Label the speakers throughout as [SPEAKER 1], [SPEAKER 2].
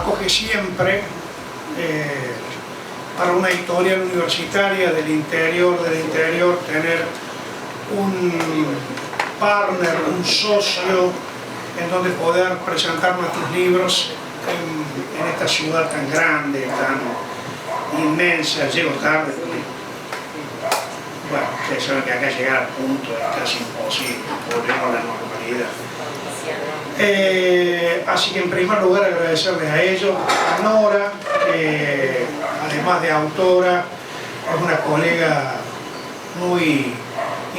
[SPEAKER 1] acoge siempre para una editorial universitaria del interior, tener un partner, un socio en donde poder presentar nuestros libros en esta ciudad tan grande, tan inmensa. Llego tarde porque, bueno, ustedes saben que acá llegar al punto es casi imposible, volvemos a la normalidad. Así que en primer lugar agradecerles a ellos, a Nora, que además de autora es una colega muy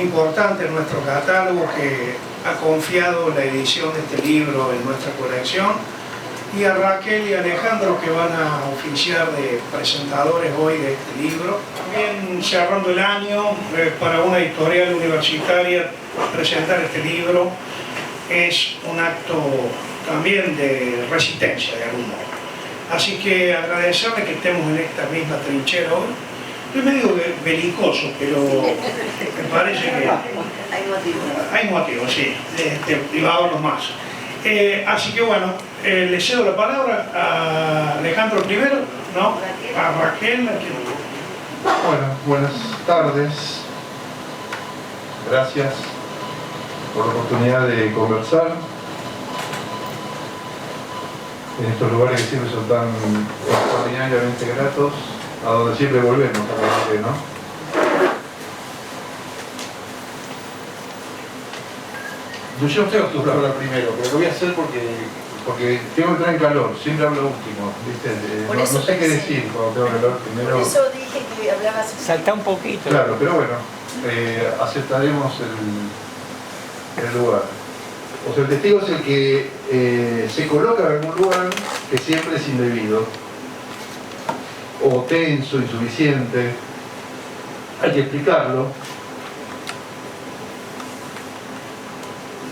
[SPEAKER 1] importante en nuestro catálogo, que ha confiado la edición de este libro en nuestra colección, y a Raquel y Alejandro, que van a oficiar de presentadores hoy de este libro. También cerrando el año, para una editorial universitaria presentar este libro es un acto también de resistencia de algún modo. Así que agradecerle que estemos en esta misma trinchera hoy. Yo me digo belicoso, pero me parece que hay motivos, sí, privados los más. Así que bueno, le cedo la palabra a Alejandro primero, ¿no? A Raquel.
[SPEAKER 2] Bueno, buenas tardes. Gracias por la oportunidad de conversar en estos lugares que siempre son tan extraordinariamente gratos, a donde siempre volvemos, ¿no? Yo estoy acostumbrado a hablar primero, pero lo voy a hacer porque tengo que entrar en calor, siempre hablo último, ¿viste? No sé qué decir cuando tengo que hablar primero.
[SPEAKER 3] Por eso dije que hablabas...
[SPEAKER 4] Salta un poquito.
[SPEAKER 2] Claro, pero bueno, aceptaremos el lugar. O sea, el testigo es el que se coloca en algún lugar que siempre es indebido, o tenso, insuficiente. Hay que explicarlo.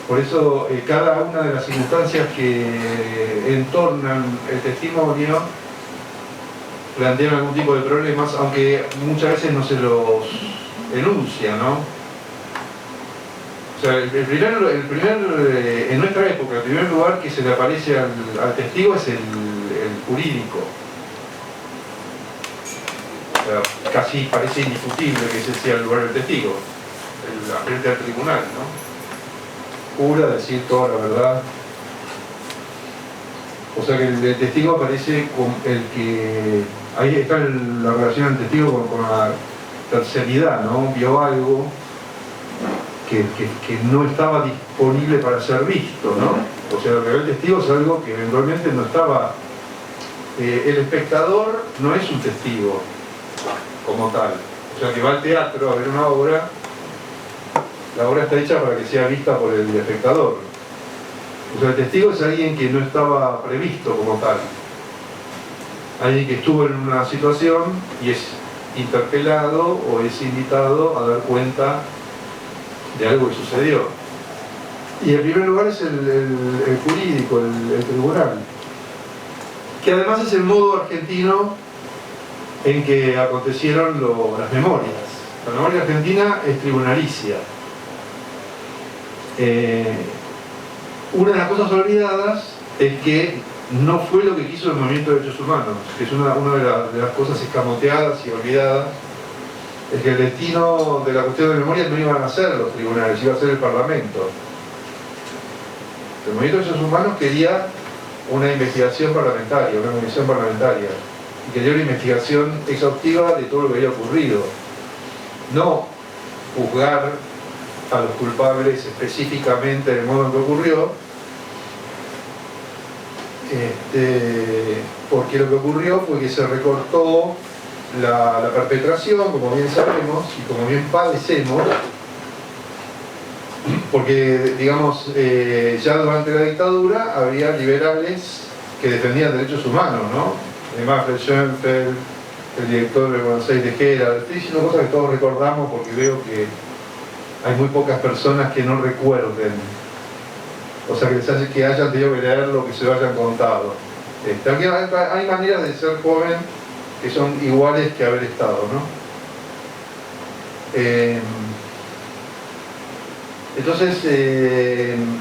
[SPEAKER 2] Por eso cada una de las circunstancias que entornan el testimonio plantean algún tipo de problemas, aunque muchas veces no se los enuncia, ¿no? O sea, en nuestra época, el primer lugar que se le aparece al testigo es el jurídico. O sea, casi parece indiscutible que ese sea el lugar del testigo, frente al tribunal, ¿no? Jura decir toda la verdad. O sea que el testigo aparece con el que... Ahí está la relación del testigo con la terceridad, ¿no? Vio algo que no estaba disponible para ser visto, ¿no? O sea, lo que ve el testigo es algo que eventualmente no estaba... el espectador no es un testigo como tal. O sea, que va al teatro a ver una obra, la obra está hecha para que sea vista por el espectador. O sea, el testigo es alguien que no estaba previsto como tal. Alguien que estuvo en una situación y es interpelado o es invitado a dar cuenta de algo que sucedió. Y en primer lugar es el jurídico, el tribunal, que además es el modo argentino en que acontecieron las memorias. La memoria argentina es tribunalicia. Una de las cosas olvidadas es que no fue lo que quiso el movimiento de derechos humanos, que es una de las cosas escamoteadas y olvidadas, es que el destino de la cuestión de memoria no iban a ser los tribunales, iba a ser el Parlamento. El movimiento de derechos humanos quería una investigación parlamentaria, una comisión parlamentaria, y quería una investigación exhaustiva de todo lo que había ocurrido, no juzgar a los culpables específicamente del modo en que ocurrió, porque lo que ocurrió fue que se recortó la perpetración, como bien sabemos y como bien padecemos, porque, digamos, ya durante la dictadura había liberales que defendían derechos humanos, ¿no? Manfred Schoenfeld, el director de Buenos Aires de Gera. Estoy diciendo cosas que todos recordamos porque veo que hay muy pocas personas que no recuerden, o sea, que hayan tenido que leer lo que se lo hayan contado. Hay maneras de ser joven que son iguales que haber estado, ¿no? Entonces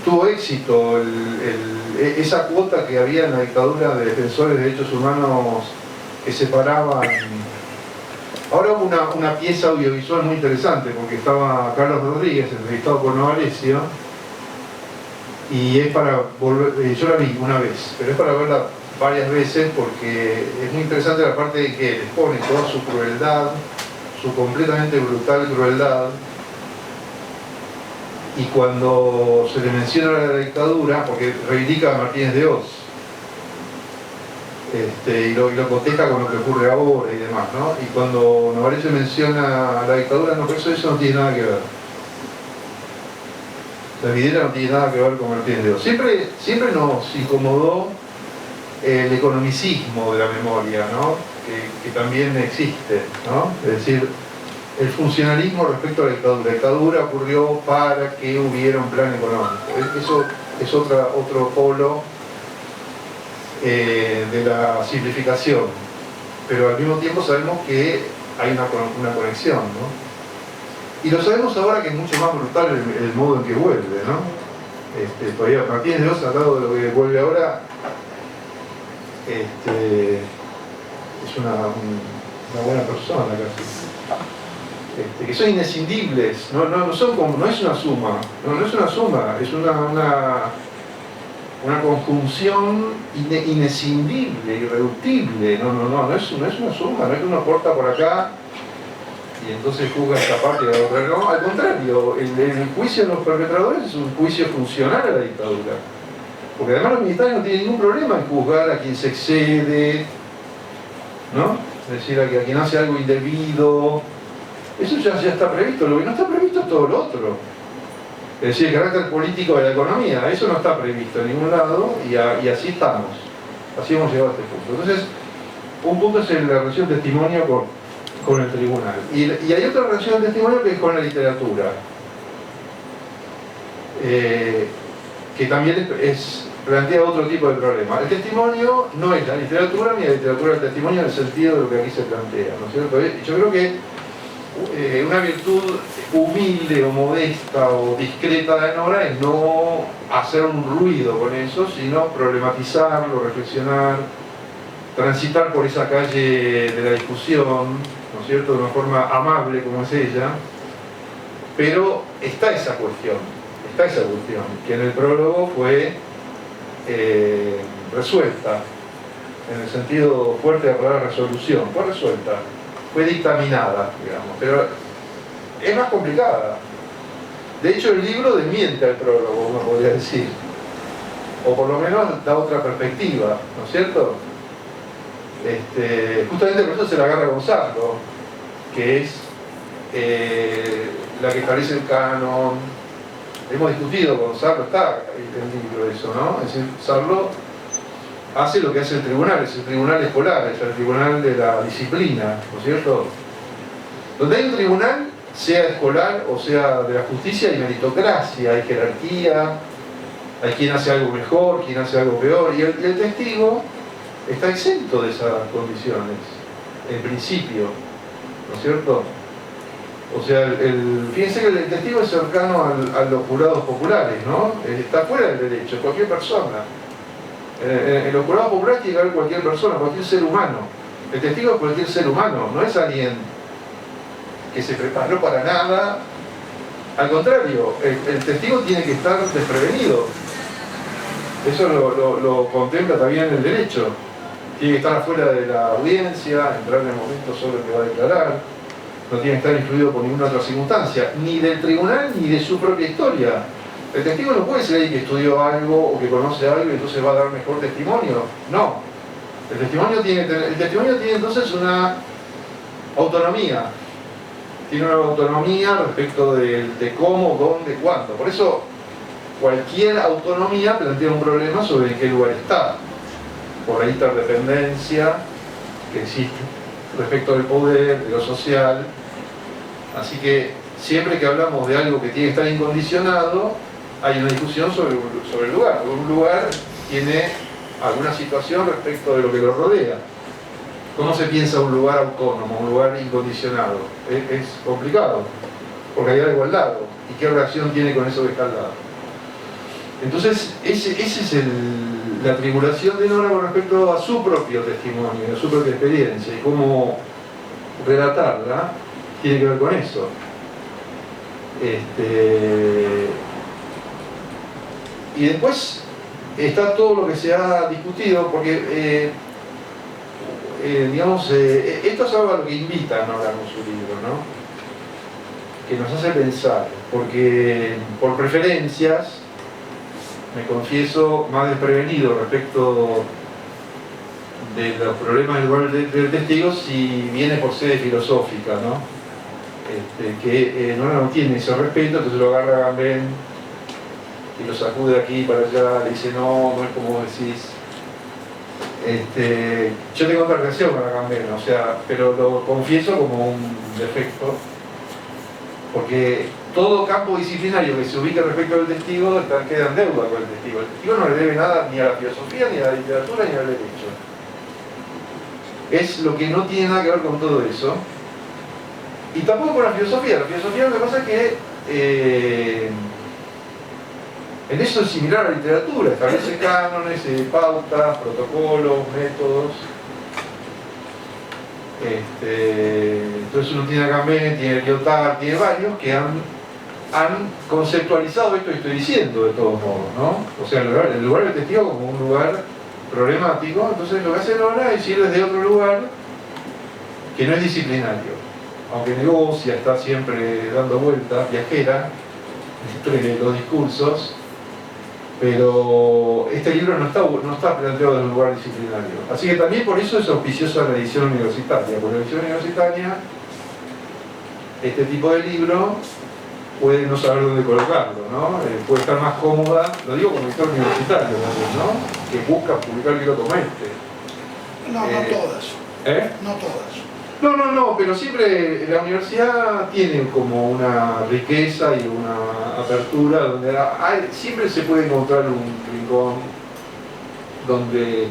[SPEAKER 2] tuvo éxito esa cuota que había en la dictadura de defensores de derechos humanos que separaban. Ahora hubo una pieza audiovisual muy interesante porque estaba Carlos Rodríguez entrevistado por Novarecio, y es para volver, yo la vi una vez, pero es para verla varias veces porque es muy interesante la parte de que expone toda su crueldad, su completamente brutal crueldad. Y cuando se le menciona la dictadura, porque reivindica a Martínez de Oz, y lo coteja con lo que ocurre ahora y demás, ¿no? Y cuando Novarecio menciona la dictadura, no, pero eso no tiene nada que ver. La vidriera no tiene nada que ver con Martínez de Oz. Siempre nos incomodó el economicismo de la memoria, ¿no? Que también existe, ¿no? Es decir, el funcionalismo respecto a la dictadura. La dictadura ocurrió para que hubiera un plan económico. Eso es otro polo de la simplificación. Pero al mismo tiempo sabemos que hay una conexión, ¿no? Y lo sabemos ahora que es mucho más brutal el modo en que vuelve, ¿no? Todavía Martínez de Oz, al lado de lo que vuelve ahora, es una buena persona casi. Que son inescindibles, no es una suma, no es una suma, es una conjunción inescindible, irreductible, no es una suma, no es que uno corta por acá y entonces juzga esta parte y la otra. No, al contrario, el juicio de los perpetradores es un juicio funcional a la dictadura. Porque además los militares no tienen ningún problema en juzgar a quien se excede, ¿no? Es decir, a quien hace algo indebido. Eso ya está previsto. Lo que no está previsto es todo lo otro. Es decir, el carácter político de la economía, eso no está previsto en ningún lado y así estamos. Así hemos llegado a este punto. Entonces, un punto es la relación testimonio con el tribunal. Y hay otra relación de testimonio que es con la literatura. Que también plantea otro tipo de problema. El testimonio no es la literatura ni la literatura del testimonio en el sentido de lo que aquí se plantea, ¿no es cierto? Yo creo que una virtud humilde o modesta o discreta de Nora es no hacer un ruido con eso, sino problematizarlo, reflexionar, transitar por esa calle de la discusión, ¿no es cierto?, de una forma amable como es ella, pero está esa cuestión, que en el prólogo fue resuelta, en el sentido fuerte de la palabra resolución, fue resuelta, fue dictaminada, digamos, pero es más complicada. De hecho, el libro desmiente al prólogo, uno podría decir, o por lo menos da otra perspectiva, ¿no es cierto? Justamente por eso se la agarra Gonzalo, que es la que establece el canon. Hemos discutido con Sarlo, está en el libro eso, ¿no? Es decir, Sarlo hace lo que hace el tribunal, es el tribunal escolar, es el tribunal de la disciplina, ¿no es cierto? Donde hay un tribunal, sea escolar o sea de la justicia, hay meritocracia, hay jerarquía, hay quien hace algo mejor, quien hace algo peor, y el testigo está exento de esas condiciones, en principio, ¿no es cierto? O sea, fíjense que el testigo es cercano a los jurados populares, ¿no? Está fuera del derecho, cualquier persona. En los jurados populares tiene que haber cualquier persona, cualquier ser humano. El testigo es cualquier ser humano, no es alguien que se preparó para nada. Al contrario, el testigo tiene que estar desprevenido. Eso lo contempla también el derecho. Tiene que estar afuera de la audiencia, entrar en el momento sobre el que va a declarar. No tiene que estar influido por ninguna otra circunstancia, ni del tribunal ni de su propia historia. El testigo no puede ser alguien que estudió algo o que conoce algo y entonces va a dar mejor testimonio. No. El testimonio tiene entonces una autonomía. Tiene una autonomía respecto de cómo, dónde, cuándo. Por eso cualquier autonomía plantea un problema sobre en qué lugar está. Por la interdependencia que existe respecto del poder, de lo social. Así que siempre que hablamos de algo que tiene que estar incondicionado, hay una discusión sobre el lugar. Un lugar tiene alguna situación respecto de lo que lo rodea. ¿Cómo se piensa un lugar autónomo, un lugar incondicionado? Es complicado, porque hay algo al lado. y qué relación tiene con eso que está al lado. Entonces, esa es la tribulación de Nora con respecto a su propio testimonio, a su propia experiencia, y cómo relatarla tiene que ver con eso. Y después está todo lo que se ha discutido, porque digamos, esto es algo a lo que invita Nora con su libro, ¿no? Que nos hace pensar, porque por preferencias me confieso más desprevenido respecto de los problemas del lugar del testigo si viene por sede filosófica, ¿no? Que no tiene ese respeto, entonces lo agarra Agamben y lo sacude aquí para allá, le dice no es como vos decís. Yo tengo otra relación con Agamben, o sea, pero lo confieso como un defecto, porque todo campo disciplinario que se ubica respecto al testigo queda en deuda con el testigo. El testigo no le debe nada ni a la filosofía, ni a la literatura, ni al derecho. Es lo que no tiene nada que ver con todo eso. Y tampoco con la filosofía. La filosofía lo que pasa es que en eso es similar a la literatura. Establece cánones, pautas, protocolos, métodos. Entonces uno tiene Agamben, tiene Lyotard, tiene varios que han conceptualizado esto que estoy diciendo de todos modos, ¿no? O sea, el lugar del testigo como un lugar problemático. Entonces lo que hace Nora es ir desde otro lugar que no es disciplinario, aunque negocia, está siempre dando vueltas, viajera entre los discursos, pero este libro no está planteado desde un lugar disciplinario. Así que también por eso es auspiciosa la edición universitaria, porque la edición universitaria, este tipo de libro puede no saber dónde colocarlo, ¿no? Puede estar más cómoda, lo digo como editor universitario también, ¿no? Que busca publicar libros como este.
[SPEAKER 1] No todas. No todas.
[SPEAKER 2] No, pero siempre la universidad tiene como una riqueza y una apertura donde siempre se puede encontrar un rincón donde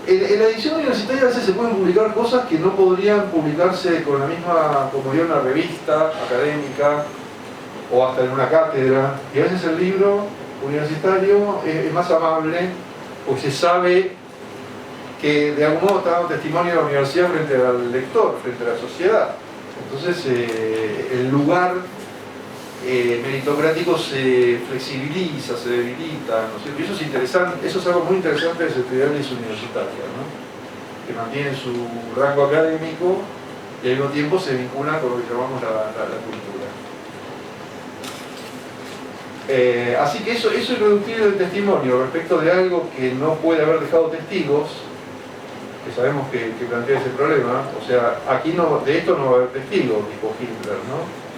[SPEAKER 2] en la edición universitaria a veces se pueden publicar cosas que no podrían publicarse con la misma comodidad en una revista académica o hasta en una cátedra, y a veces el libro universitario es más amable porque se sabe que de algún modo está dando testimonio de la universidad frente al lector, frente a la sociedad. Entonces el lugar meritocrático se flexibiliza, se debilita, ¿no es cierto? Y eso es interesante, eso es algo muy interesante de las estudiantes universitarias, ¿no? Que mantienen su rango académico y al mismo tiempo se vinculan con lo que llamamos la cultura. Así que eso es reducir el testimonio respecto de algo que no puede haber dejado testigos, que sabemos que plantea ese problema. O sea, aquí de esto no va a haber testigos, dijo Hitler, ¿no?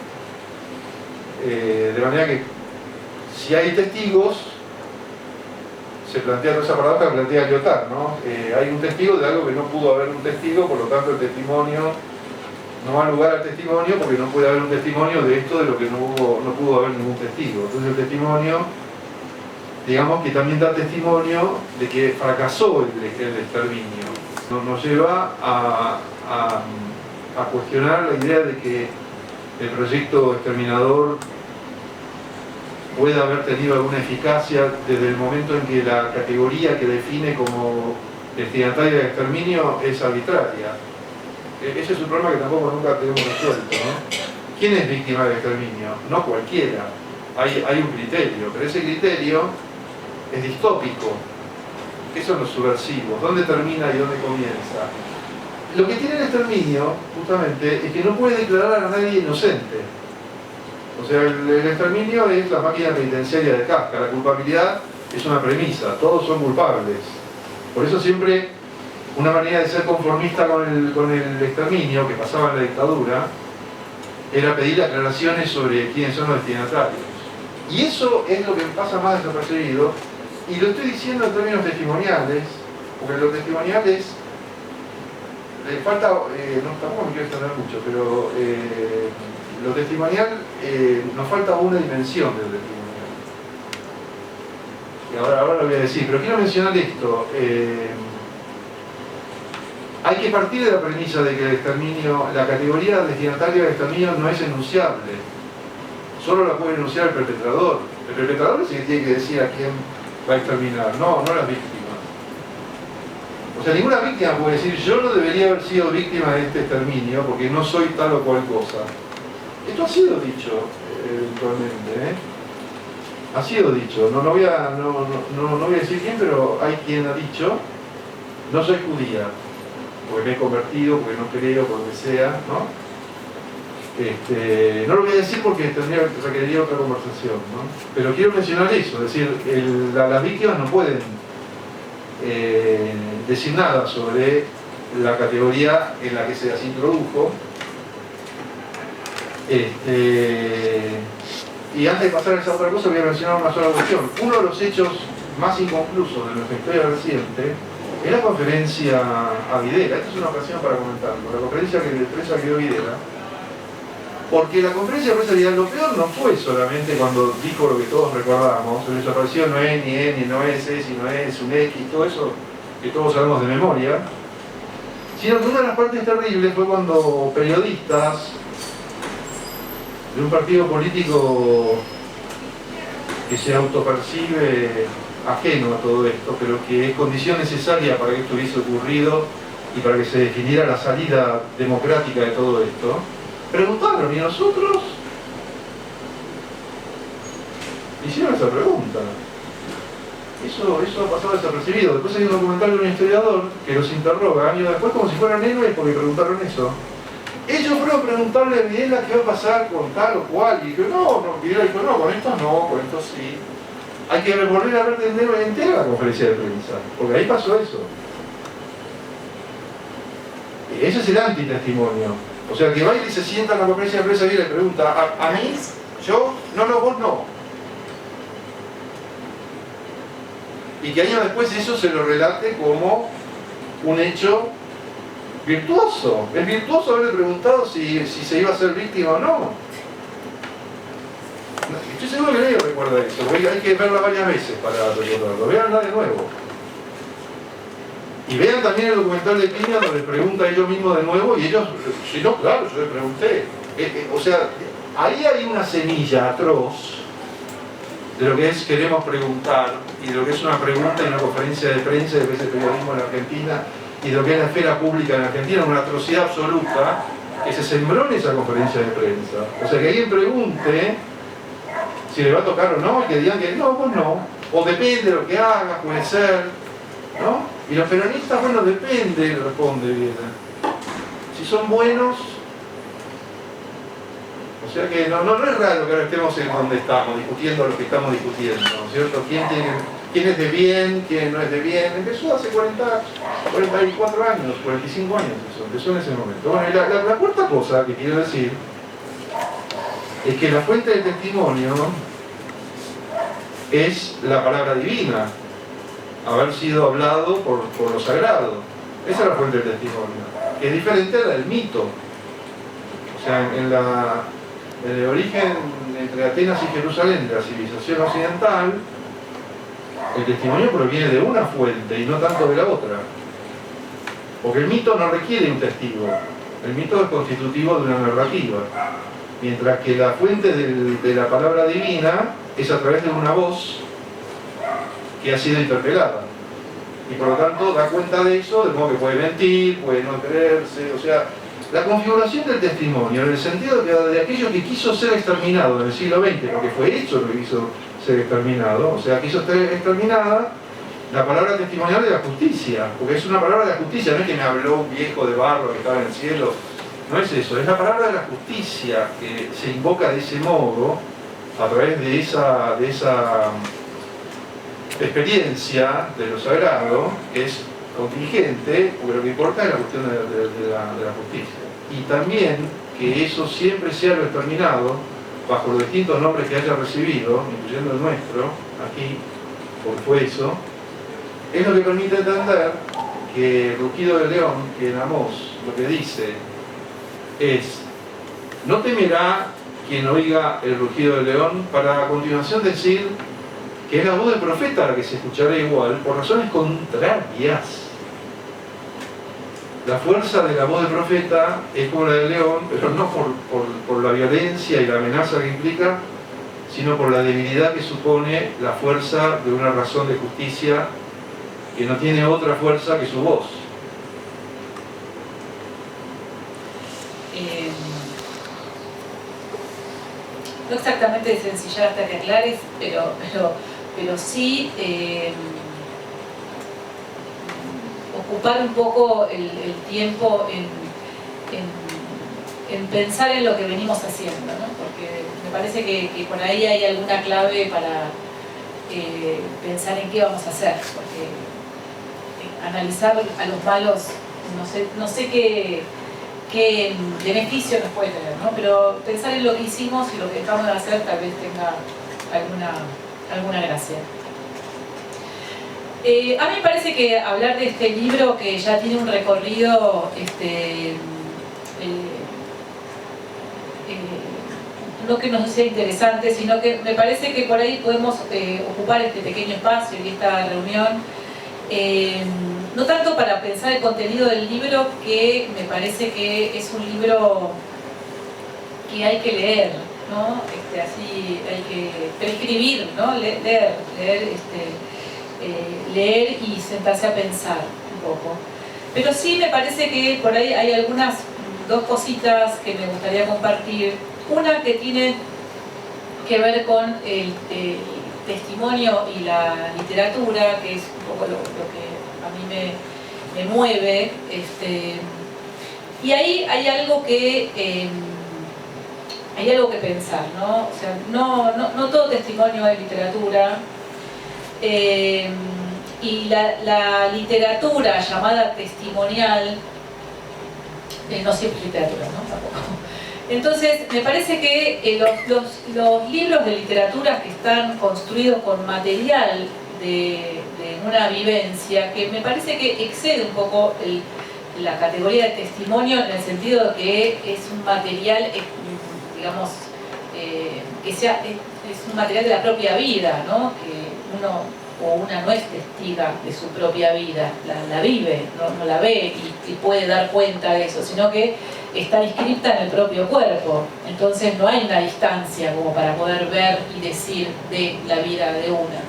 [SPEAKER 2] De manera que si hay testigos, se plantea toda esa paradoja que plantea Lyotard, ¿no? Hay un testigo de algo que no pudo haber un testigo, por lo tanto el testimonio no da lugar al testimonio porque no puede haber un testimonio de esto de lo que no pudo haber ningún testigo. Entonces el testimonio, digamos que también da testimonio de que fracasó el exterminio. Nos lleva a cuestionar la idea de que el proyecto exterminador pueda haber tenido alguna eficacia desde el momento en que la categoría que define como destinataria del exterminio es arbitraria. Ese es un problema que tampoco nunca tenemos resuelto, ¿no? ¿Quién es víctima del exterminio? No cualquiera. Hay un criterio, pero ese criterio es distópico. ¿Qué son los subversivos? ¿Dónde termina y dónde comienza? Lo que tiene el exterminio, justamente, es que no puede declarar a nadie inocente. O sea, el exterminio es la máquina penitenciaria de Kafka. La culpabilidad es una premisa, todos son culpables. Por eso siempre una manera de ser conformista con el exterminio, que pasaba en la dictadura, era pedir aclaraciones sobre quiénes son los destinatarios. Y eso es lo que pasa más desapercibido, y lo estoy diciendo en términos testimoniales, porque los testimoniales falta, tampoco me quiero extender mucho, pero lo testimonial, nos falta una dimensión del testimonial. Y ahora lo voy a decir, pero quiero mencionar esto. Hay que partir de la premisa de que el exterminio, la categoría destinataria del exterminio no es enunciable. solo la puede denunciar el perpetrador. El perpetrador es el que tiene que decir a quién va a exterminar, no las víctimas. O sea, ninguna víctima puede decir, yo no debería haber sido víctima de este exterminio porque no soy tal o cual cosa. Esto ha sido dicho eventualmente, ha sido dicho, no voy a decir quién, pero hay quien ha dicho, no soy judía, porque me he convertido, porque no creo, por lo que sea, ¿no? No lo voy a decir porque requeriría otra conversación, ¿no? Pero quiero mencionar eso, es decir, las víctimas no pueden decir nada sobre la categoría en la que se las introdujo. Y antes de pasar a esa otra cosa voy a mencionar una sola cuestión. Uno de los hechos más inconclusos de nuestra historia reciente es la conferencia a Videla. Esta es una ocasión para comentarlo. La conferencia de prensa que dio Videla. Porque la conferencia de prensa de Videla, lo peor no fue solamente cuando dijo lo que todos recordamos, el desaparecido no es ni E, ni no es E, si no es un X, todo eso que todos sabemos de memoria, sino que una de las partes terribles fue cuando periodistas de un partido político que se autopercibe ajeno a todo esto, pero que es condición necesaria para que esto hubiese ocurrido y para que se definiera la salida democrática de todo esto, preguntaron, ¿y nosotros? Hicieron esa pregunta. Eso ha pasado desapercibido. Después hay un documental de un historiador que los interroga años después como si fueran héroes porque preguntaron eso. Ellos fueron a preguntarle a Videla qué va a pasar con tal o cual, y dijo, Videla dijo, no, con estos no, con estos sí. Hay que volver a ver de entera la conferencia de prensa, porque ahí pasó eso. Ese es el antitestimonio. O sea, que va y se sienta en la conferencia de prensa y le pregunta, ¿a mí? ¿Yo? No, vos no. Y que años después eso se lo relate como un hecho virtuoso. Es virtuoso haberle preguntado si se iba a ser víctima o no. Estoy seguro que nadie recuerda eso. Hay que verla varias veces para recordarlo. Véanla de nuevo. Y vean también el documental de Piña donde les pregunta a ellos mismos de nuevo y ellos, sí, no, claro, yo les pregunté. O sea, ahí hay una semilla atroz de lo que es queremos preguntar y de lo que es una pregunta y una conferencia de prensa, de lo que es el periodismo en Argentina y de lo que es la esfera pública en Argentina, una atrocidad absoluta que se sembró en esa conferencia de prensa. O sea, que alguien pregunte si le va a tocar o no, y que digan que no, pues no. O depende de lo que hagas, puede ser, ¿no? Y los peronistas, bueno, depende, responde Videla. Si son buenos, o sea que no es raro que ahora estemos en donde estamos, discutiendo lo que estamos discutiendo, ¿no es cierto? ¿Quién es de bien, quién no es de bien? Empezó hace 44 años, 45 años eso, empezó en ese momento. Bueno, y la cuarta cosa que quiero decir es que la fuente del testimonio es la palabra divina, haber sido hablado por lo sagrado. Esa es la fuente del testimonio, que es diferente a la del mito. O sea, en el origen entre Atenas y Jerusalén de la civilización occidental, el testimonio proviene de una fuente y no tanto de la otra. Porque el mito no requiere un testigo, el mito es constitutivo de una narrativa. Mientras que la fuente de la palabra divina es a través de una voz que ha sido interpelada. Y por lo tanto da cuenta de eso, de modo que puede mentir, puede no creerse, o sea, la configuración del testimonio, en el sentido de aquello que quiso ser exterminado en el siglo XX, porque fue hecho lo que quiso ser exterminado, o sea, quiso ser exterminada la palabra testimonial de la justicia, porque es una palabra de la justicia, no es que me habló un viejo de barro que estaba en el cielo, no es eso, es la palabra de la justicia que se invoca de ese modo, a través de esa experiencia de lo sagrado, que es contingente, porque lo que importa es la cuestión de la justicia. Y también que eso siempre sea lo exterminado, bajo los distintos nombres que haya recibido, incluyendo el nuestro, aquí, porque fue eso, es lo que permite entender que el rugido del león, que en Amós lo que dice es, no temerá quien oiga el rugido del león, para a continuación decir que es la voz del profeta la que se escuchará igual, por razones contrarias. la fuerza de la voz del profeta es como la del león, pero no por la violencia y la amenaza que implica, sino por la debilidad que supone la fuerza de una razón de justicia que no tiene otra fuerza que su voz.
[SPEAKER 3] No exactamente de sencillar hasta que aclares, pero sí ocupar un poco el tiempo en pensar en lo que venimos haciendo, ¿no? Porque me parece que por ahí hay alguna clave para pensar en qué vamos a hacer, porque analizar a los malos, no sé qué beneficio nos puede tener, ¿no? Pero pensar en lo que hicimos y lo que dejamos de hacer tal vez tenga alguna gracia. A mí me parece que hablar de este libro, que ya tiene un recorrido no que nos sea interesante, sino que me parece que por ahí podemos ocupar este pequeño espacio y esta reunión, no tanto para pensar el contenido del libro, que me parece que es un libro que hay que leer, ¿no? Así hay que prescribir, ¿no? Leer y sentarse a pensar un poco. Pero sí me parece que por ahí hay dos cositas que me gustaría compartir. Una que tiene que ver con el testimonio y la literatura, que es un poco lo que a mí me mueve. Y ahí hay algo que pensar, ¿no? O sea, no todo testimonio es literatura. Y la literatura llamada testimonial no siempre es literatura, ¿no? Tampoco. Entonces, me parece que los libros de literatura que están construidos con material de una vivencia, que me parece que excede un poco la categoría de testimonio, en el sentido de que es un material, digamos, es un material de la propia vida, ¿no? Que una no es testiga de su propia vida, la vive, no la ve y puede dar cuenta de eso, sino que está inscrita en el propio cuerpo. Entonces no hay una distancia como para poder ver y decir de la vida de una.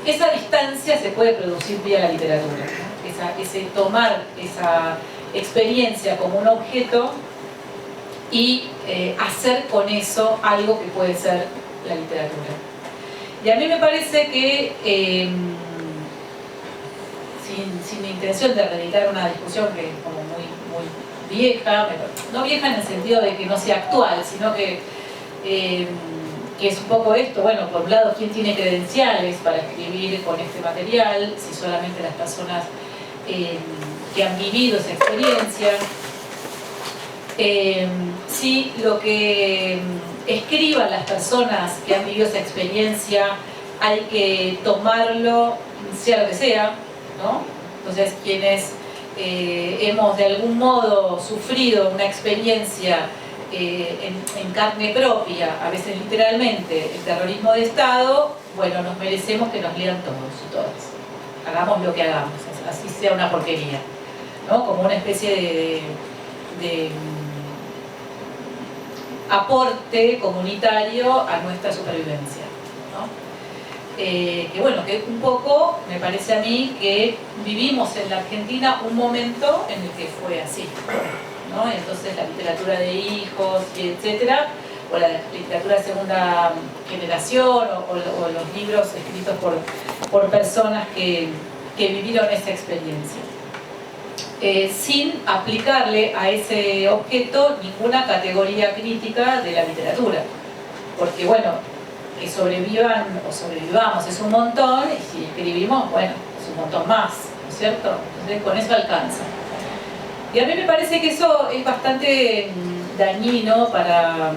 [SPEAKER 3] Esa distancia se puede producir vía la literatura, ¿no? Ese tomar esa experiencia como un objeto y hacer con eso algo que puede ser la literatura. Y a mí me parece que, sin intención de reeditar una discusión que es como muy vieja, no vieja en el sentido de que no sea actual, sino que es un poco esto, bueno, por un lado, ¿quién tiene credenciales para escribir con este material? Si solamente las personas que han vivido esa experiencia. Si lo que escriban las personas que han vivido esa experiencia hay que tomarlo, sea lo que sea, ¿no? Entonces, quienes hemos de algún modo sufrido una experiencia en carne propia, a veces literalmente, el terrorismo de Estado, bueno, nos merecemos que nos lean todos y todas. Hagamos lo que hagamos, así sea una porquería, ¿no? Como una especie de aporte comunitario a nuestra supervivencia, ¿no? Que bueno, que un poco me parece a mí que vivimos en la Argentina un momento en el que fue así, ¿no? Entonces la literatura de hijos, y etcétera, o la literatura de segunda generación, o los libros escritos por personas que vivieron esa experiencia. Sin aplicarle a ese objeto ninguna categoría crítica de la literatura. Porque bueno, que sobrevivan o sobrevivamos es un montón, y si escribimos, bueno, es un montón más, ¿no es cierto? Entonces con eso alcanza. Y a mí me parece que eso es bastante dañino para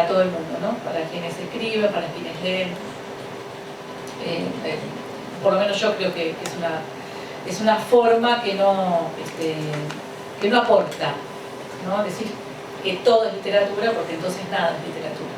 [SPEAKER 3] todo el mundo, ¿no? Para quienes escriben, para quienes leen. Por lo menos yo creo que es una forma que no aporta, ¿no? Decir que todo es literatura, porque entonces nada es literatura.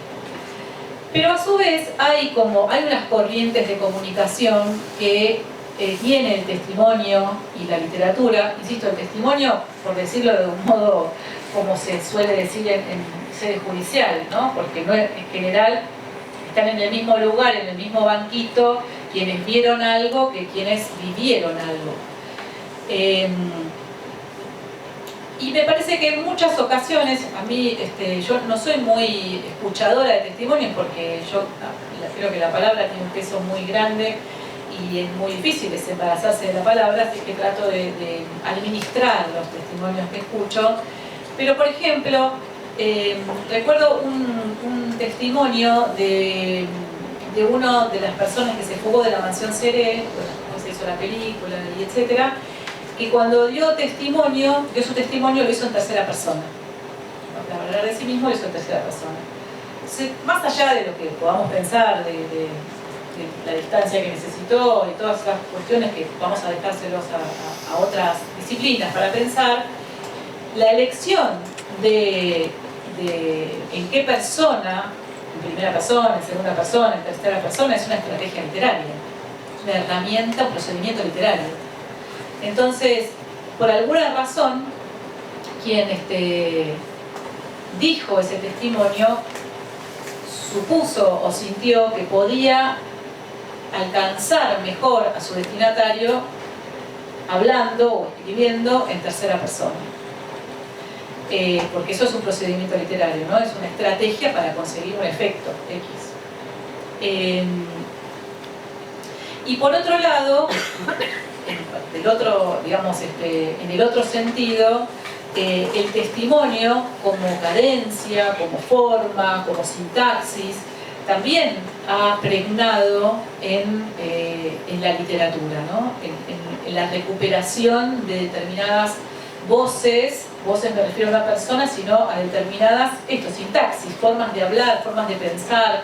[SPEAKER 3] Pero a su vez hay unas corrientes de comunicación que tiene el testimonio y la literatura. Insisto, el testimonio, por decirlo de un modo como se suele decir en sede judicial, ¿no? Porque no es, en general están en el mismo lugar, en el mismo banquito, quienes vieron algo que quienes vivieron algo. Y me parece que en muchas ocasiones, a mí, yo no soy muy escuchadora de testimonios porque yo creo que la palabra tiene un peso muy grande y es muy difícil desembarazarse de la palabra, así que trato de administrar los testimonios que escucho. Pero, por ejemplo, recuerdo un testimonio de una de las personas que se fugó de la mansión Seré, después se hizo la película y etcétera, que cuando dio su testimonio lo hizo en tercera persona. Para hablar de sí mismo lo hizo en tercera persona. Entonces, más allá de lo que podamos pensar, de la distancia que necesitó y todas esas cuestiones que vamos a dejárselos a otras disciplinas para pensar, la elección de en qué persona, en primera persona, en segunda persona, en tercera persona, es una estrategia literaria, es una herramienta, un procedimiento literario. Entonces, por alguna razón, quien dijo ese testimonio supuso o sintió que podía alcanzar mejor a su destinatario hablando o escribiendo en tercera persona. Porque eso es un procedimiento literario, ¿no? Es una estrategia para conseguir un efecto X. Y por otro lado, en el otro sentido, el testimonio como cadencia, como forma, como sintaxis, también ha pregnado en la literatura, ¿no? En la recuperación de determinadas voces me refiero a una persona, sino a determinadas sintaxis, formas de hablar, formas de pensar,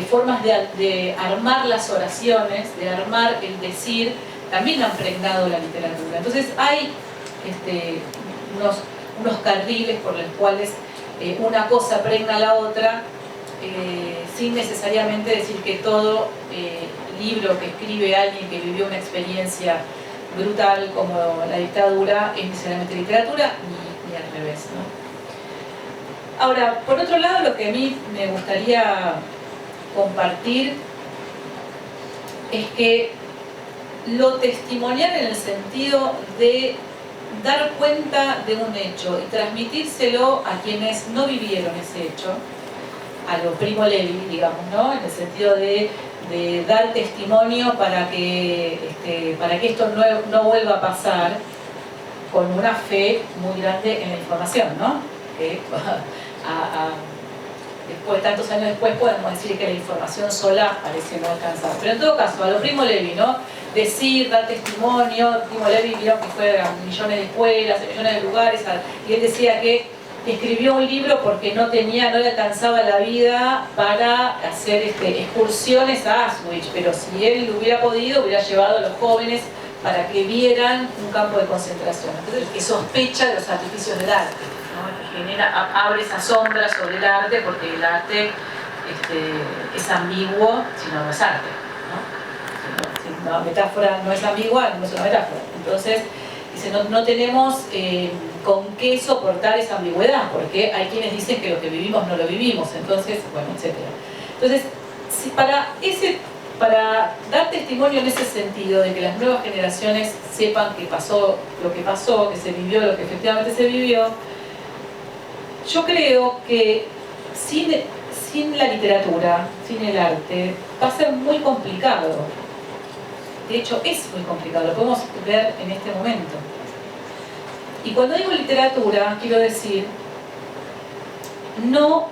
[SPEAKER 3] formas de armar las oraciones, de armar el decir, también han pregnado la literatura. Entonces hay unos carriles por los cuales una cosa pregna a la otra, sin necesariamente decir que todo libro que escribe alguien que vivió una experiencia brutal como la dictadura es necesariamente literatura, ni al revés, ¿no? Ahora, por otro lado, lo que a mí me gustaría compartir es que lo testimonial en el sentido de dar cuenta de un hecho y transmitírselo a quienes no vivieron ese hecho, a lo Primo Levi, digamos, ¿no? En el sentido de dar testimonio para que esto no vuelva a pasar, con una fe muy grande en la información, ¿no? Que después, tantos años después, podemos decir que la información sola parece no alcanzar. Pero en todo caso, a lo Primo Levi, ¿no? Decir, dar testimonio. Primo Levi vio que fue a millones de escuelas, a millones de lugares, y él decía que escribió un libro porque no le alcanzaba la vida para hacer excursiones a Auschwitz, pero si él hubiera podido, hubiera llevado a los jóvenes para que vieran un campo de concentración. Entonces, que sospecha de los artificios del arte, ¿no? Que abre esa sombra sobre el arte, porque el arte es ambiguo, si no es arte, ¿no? Si una metáfora no es ambigua, no es una metáfora. Entonces, dice, no tenemos con qué soportar esa ambigüedad, porque hay quienes dicen que lo que vivimos no lo vivimos, entonces, bueno, etc. Entonces, si para dar testimonio en ese sentido, de que las nuevas generaciones sepan que pasó lo que pasó, que se vivió lo que efectivamente se vivió, yo creo que sin la literatura, sin el arte, va a ser muy complicado. De hecho, es muy complicado, lo podemos ver en este momento. Y cuando digo literatura, quiero decir, no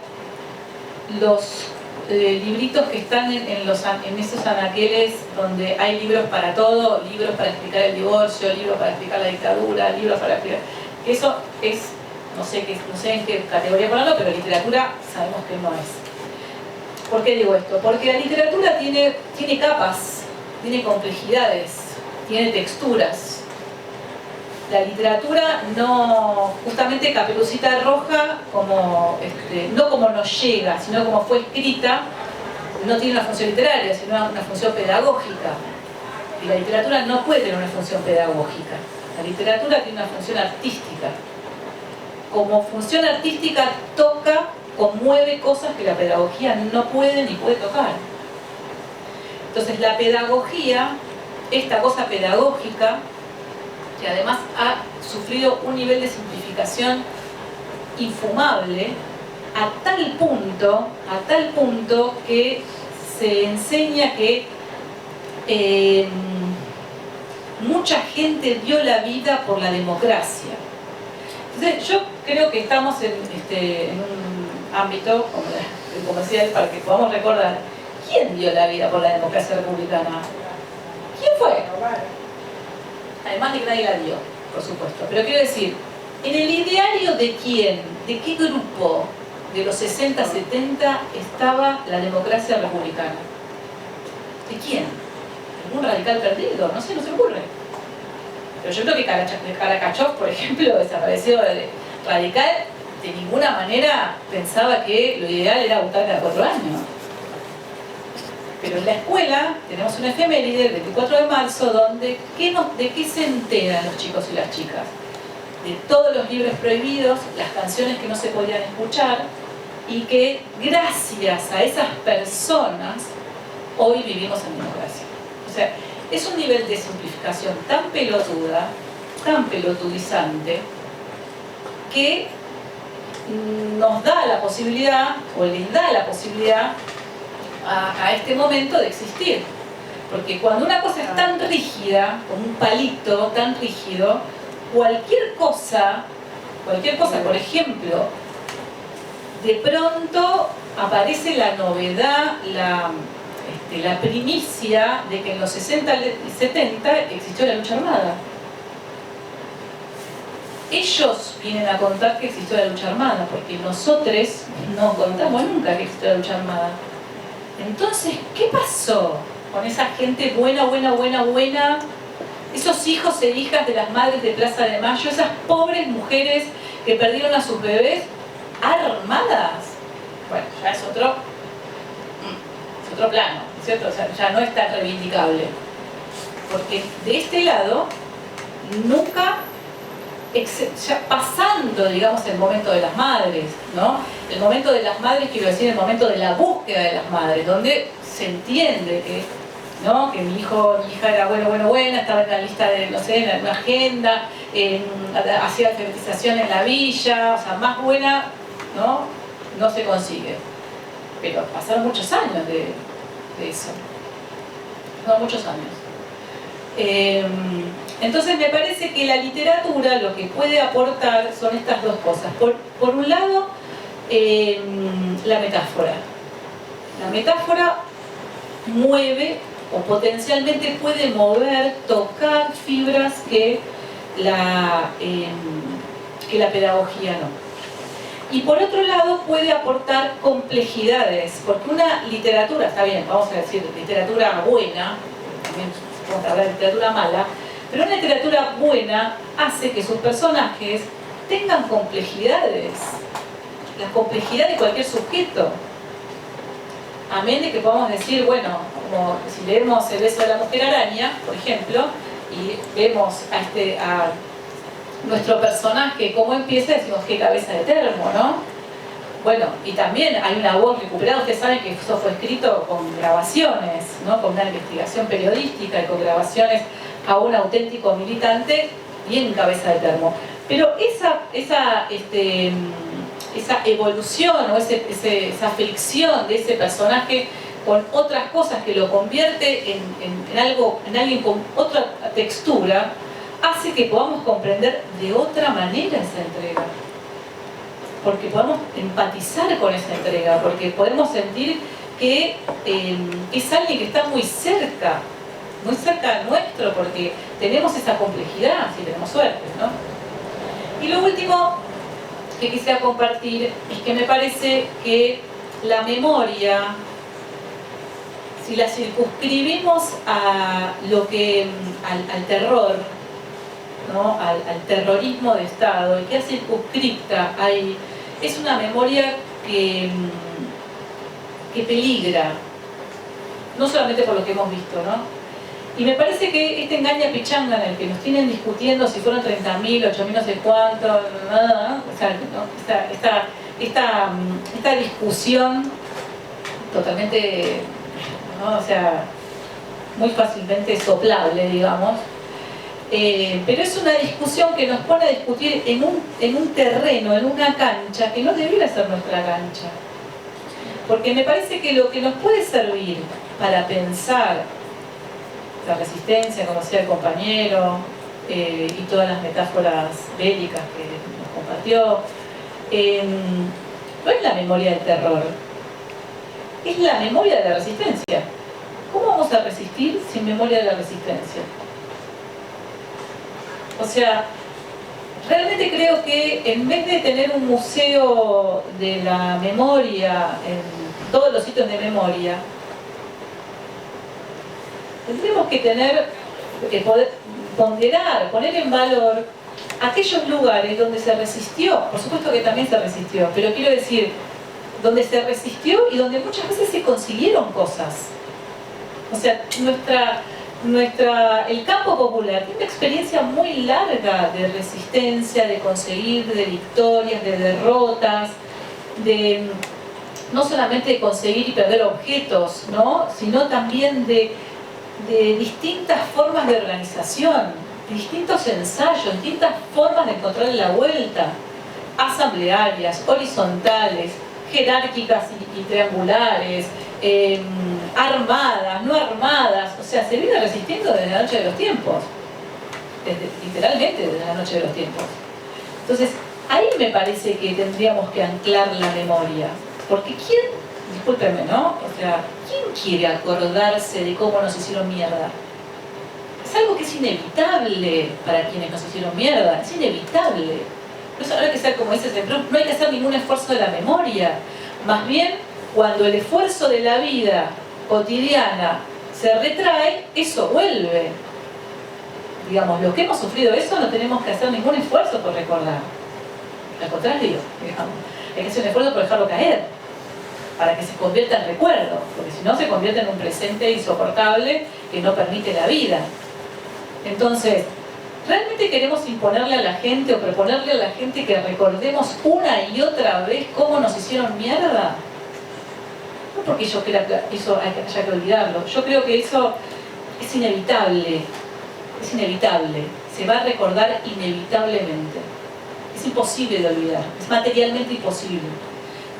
[SPEAKER 3] los libritos que están en esos anaqueles donde hay libros para todo, libros para explicar el divorcio, libros para explicar la dictadura, libros para explicar... Eso es, no sé en qué categoría ponerlo, pero literatura sabemos que no es. ¿Por qué digo esto? Porque la literatura tiene capas, tiene complejidades, tiene texturas. La literatura no, justamente Caperucita Roja, no como nos llega, sino como fue escrita, no tiene una función literaria, sino una función pedagógica. que la literatura no puede tener una función pedagógica. La literatura tiene una función artística. Como función artística toca, conmueve cosas que la pedagogía no puede ni puede tocar. Entonces la pedagogía, esta cosa pedagógica, que además ha sufrido un nivel de simplificación infumable, a tal punto que se enseña que mucha gente dio la vida por la democracia. Entonces yo creo que estamos en un ámbito como el comercial, para que podamos recordar quién dio la vida por la democracia republicana. ¿Quién fue? Además de que nadie la dio, por supuesto. Pero quiero decir, en el ideario de quién, de qué grupo de los 60, 70 estaba la democracia republicana. ¿De quién? ¿Algún radical perdido? No sé, no se me ocurre. Pero yo creo que Karakachov, por ejemplo, desapareció radical, de ninguna manera pensaba que lo ideal era votar cada 4 años. Pero en la escuela tenemos una efeméride, el 24 de marzo, donde ¿de qué se enteran los chicos y las chicas? De todos los libros prohibidos, las canciones que no se podían escuchar, y que gracias a esas personas hoy vivimos en democracia. O sea, es un nivel de simplificación tan pelotuda, tan pelotudizante, que nos da la posibilidad, o les da la posibilidad a este momento de existir. Porque cuando una cosa es tan rígida, como un palito tan rígido, cualquier cosa, por ejemplo, de pronto aparece la novedad, la primicia de que en los 60 y 70 existió la lucha armada. Ellos vienen a contar que existió la lucha armada, porque nosotros no contamos nunca que existió la lucha armada. Entonces, ¿qué pasó con esa gente buena, esos hijos e hijas de las madres de Plaza de Mayo, esas pobres mujeres que perdieron a sus bebés armadas? Bueno, ya es otro plano, ¿cierto? O sea, ya no es tan reivindicable. Porque de este lado, nunca, ya pasando, digamos, el momento de las madres, ¿no? El momento de las madres, quiero decir, el momento de la búsqueda de las madres, donde se entiende que, ¿no?, que mi hija era buena, estaba en la lista de, no sé, en una agenda, hacía alfabetización en la villa, o sea, más buena, no se consigue. Pero pasaron muchos años de eso. Pasaron muchos años. Entonces me parece que la literatura lo que puede aportar son estas dos cosas. Por un lado, la metáfora. La metáfora mueve o potencialmente puede mover, tocar fibras que la pedagogía no. Y por otro lado puede aportar complejidades, porque una literatura, está bien, vamos a decir literatura buena, también podemos hablar de literatura mala, pero una literatura buena hace que sus personajes tengan complejidades, la complejidad de cualquier sujeto. Amén de que podamos decir, bueno, como si leemos El beso de la mujer araña, por ejemplo, y vemos a nuestro personaje, cómo empieza, decimos qué cabeza de termo, ¿no? Bueno, y también hay una voz recuperada. Ustedes saben que eso fue escrito con grabaciones, ¿no?, con una investigación periodística y con grabaciones a un auténtico militante, bien cabeza de termo. Pero esa evolución o esa fricción de ese personaje con otras cosas que lo convierte en alguien con otra textura, hace que podamos comprender de otra manera esa entrega, porque podemos empatizar con esa entrega, porque podemos sentir que es alguien que está muy cerca nuestro, porque tenemos esa complejidad, si tenemos suerte, ¿no? Y lo último que quisiera compartir es que me parece que la memoria, si la circunscribimos a al terror, ¿no?, al terrorismo de Estado, y queda circunscripta ahí, es una memoria que peligra, no solamente por lo que hemos visto, ¿no? Y me parece que este engaña pichanga en el que nos tienen discutiendo si fueron 30.000, 8.000, no sé cuánto, ¿no? O sea, ¿no? Esta discusión totalmente, ¿no? O sea, muy fácilmente soplable, digamos. Pero es una discusión que nos pone a discutir en un terreno, en una cancha, que no debiera ser nuestra cancha. Porque me parece que lo que nos puede servir para pensar la resistencia, como decía el compañero, y todas las metáforas bélicas que nos compartió, no es la memoria del terror, es la memoria de la resistencia. ¿Cómo vamos a resistir sin memoria de la resistencia? O sea, realmente creo que en vez de tener un museo de la memoria en todos los sitios de memoria, tendremos que poder ponderar, poner en valor aquellos lugares donde se resistió. Por supuesto que también se resistió, pero quiero decir, donde se resistió y donde muchas veces se consiguieron cosas. O sea, el campo popular tiene una experiencia muy larga de resistencia, de conseguir, de victorias, de derrotas, de no solamente de conseguir y perder objetos, ¿no? Sino también de distintas formas de organización, distintos ensayos, distintas formas de encontrar la vuelta, asamblearias, horizontales, jerárquicas y triangulares, armadas, no armadas. O sea, se viene resistiendo desde la noche de los tiempos, literalmente desde la noche de los tiempos. Entonces, ahí me parece que tendríamos que anclar la memoria, porque discúlpenme, ¿no? O sea, ¿quién quiere acordarse de cómo nos hicieron mierda? Es algo que es inevitable para quienes nos hicieron mierda, es inevitable. No hay que ser, como dice ese club, no hay que hacer ningún esfuerzo de la memoria. Más bien, cuando el esfuerzo de la vida cotidiana se retrae, eso vuelve. Digamos, los que hemos sufrido eso no tenemos que hacer ningún esfuerzo por recordar. Al contrario, digamos, hay que hacer un esfuerzo por dejarlo caer, para que se convierta en recuerdo, porque si no se convierte en un presente insoportable que no permite la vida. Entonces, ¿realmente queremos imponerle a la gente o proponerle a la gente que recordemos una y otra vez cómo nos hicieron mierda? No porque yo crea que eso haya que olvidarlo, yo creo que eso es inevitable, se va a recordar inevitablemente, es imposible de olvidar, es materialmente imposible.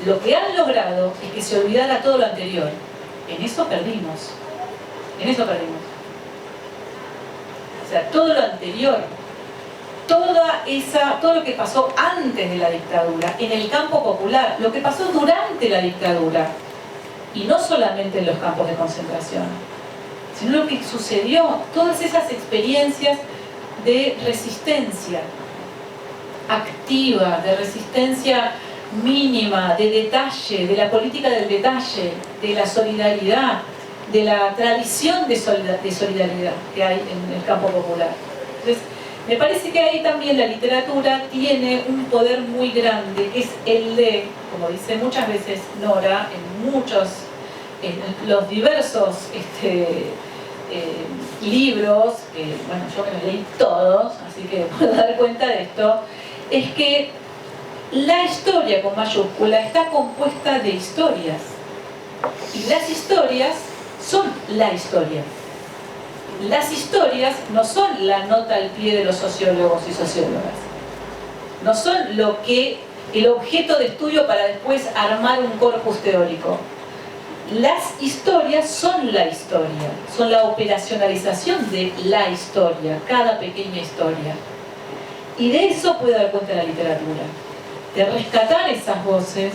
[SPEAKER 3] Lo que han logrado es que se olvidara todo lo anterior. En eso perdimos. O sea, todo lo anterior, todo lo que pasó antes de la dictadura, en el campo popular, lo que pasó durante la dictadura, y no solamente en los campos de concentración, sino lo que sucedió, todas esas experiencias de resistencia activa, de resistencia mínima, de detalle, de la política del detalle, de la solidaridad, de la tradición de solidaridad que hay en el campo popular. Entonces, me parece que ahí también la literatura tiene un poder muy grande, que es el de, como dice muchas veces Nora, en los diversos libros, que bueno, yo me los leí todos, así que puedo dar cuenta de esto, es que la historia con mayúscula está compuesta de historias. Y las historias son la historia. Las historias no son la nota al pie de los sociólogos y sociólogas. No son el objeto de estudio para después armar un corpus teórico. Las historias son la historia, son la operacionalización de la historia, cada pequeña historia. Y de eso puede dar cuenta la literatura, de rescatar esas voces,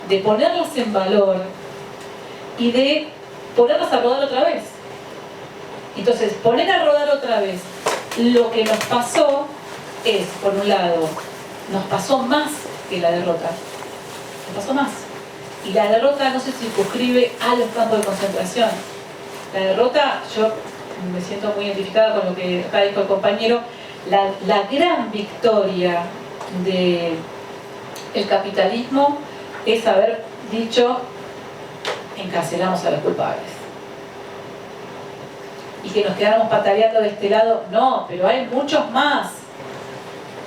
[SPEAKER 3] de ponerlas en valor y de ponerlas a rodar otra vez. Entonces, poner a rodar otra vez lo que nos pasó es, por un lado, nos pasó más que la derrota. Nos pasó más. Y la derrota no se circunscribe a los campos de concentración. La derrota, yo me siento muy identificada con lo que acá dijo el compañero, la gran victoria del capitalismo es haber dicho: encarcelamos a los culpables. y que nos quedáramos pataleando de este lado. No, pero hay muchos más.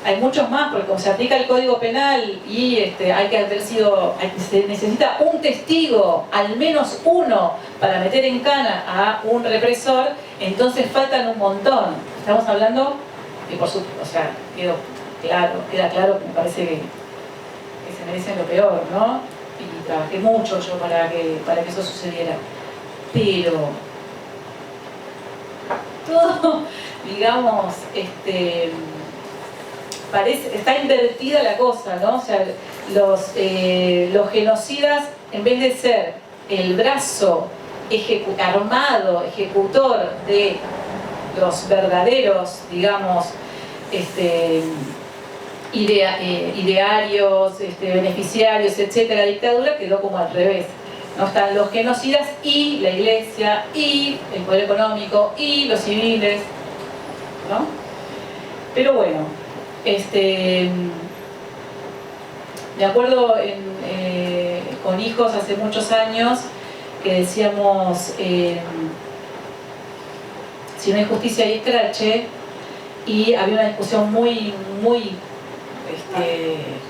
[SPEAKER 3] Hay muchos más, porque como se aplica el Código Penal y hay que haber sido, se necesita un testigo, al menos uno, para meter en cana a un represor, entonces faltan un montón. Estamos hablando que por supuesto, o sea, queda claro que me parece que se merecen lo peor, ¿no? Y trabajé mucho yo para que eso sucediera. Pero todo, digamos, está invertida la cosa, ¿no? O sea, los genocidas, en vez de ser el brazo armado, ejecutor de los verdaderos, digamos, idearios, beneficiarios, etcétera, la dictadura quedó como al revés. No están los genocidas y la iglesia y el poder económico y los civiles, ¿no? Pero bueno, me acuerdo con hijos hace muchos años que decíamos si no hay justicia hay escrache, y había una discusión muy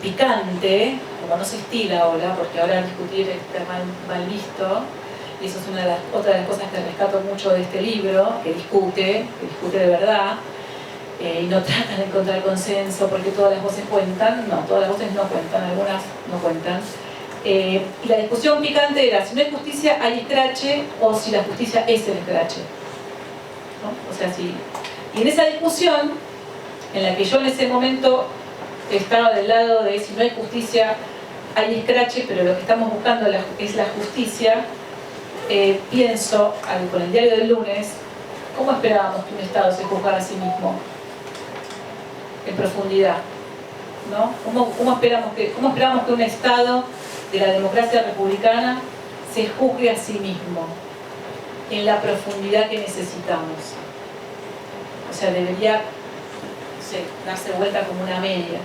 [SPEAKER 3] picante, como no se estila ahora, porque ahora discutir está mal visto, y eso es otra de las cosas que rescato mucho de este libro, que discute de verdad, y no tratan de encontrar consenso porque todas las voces cuentan. No, todas las voces no cuentan, algunas no cuentan. Y la discusión picante era si no hay justicia hay escrache, o si la justicia es el escrache, ¿no? O sea, y en esa discusión, en la que yo en ese momento estaba del lado de si no hay justicia hay escrache, pero lo que estamos buscando es la justicia, pienso con el diario del lunes, ¿cómo esperábamos que un Estado se juzgara a sí mismo en profundidad? ¿No? ¿Cómo esperábamos que un Estado de la democracia republicana se juzgue a sí mismo en la profundidad que necesitamos? O sea, debería, no sé, darse vuelta como una media.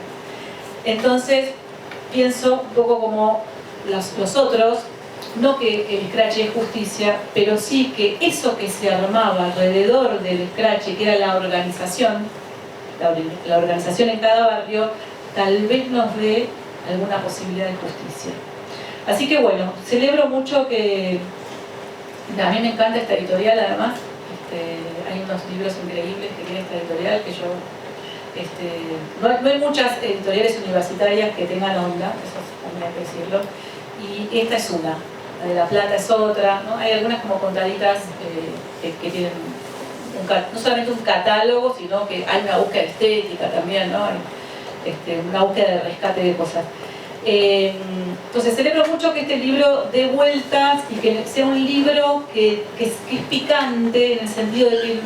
[SPEAKER 3] Entonces, pienso un poco como los otros, no que el escrache es justicia, pero sí que eso que se armaba alrededor del escrache, que era la organización en cada barrio, tal vez nos dé alguna posibilidad de justicia. Así que bueno, celebro mucho que a mí me encanta esta editorial, además. Hay unos libros increíbles que tiene esta editorial que yo... no hay muchas editoriales universitarias que tengan onda, eso también hay que decirlo, y esta es una. La de La Plata es otra, ¿no? Hay algunas como contaditas que tienen no solamente un catálogo, sino que hay una búsqueda estética también, ¿no? Una búsqueda de rescate de cosas. Entonces celebro mucho que este libro dé vueltas y que sea un libro que es picante, en el sentido de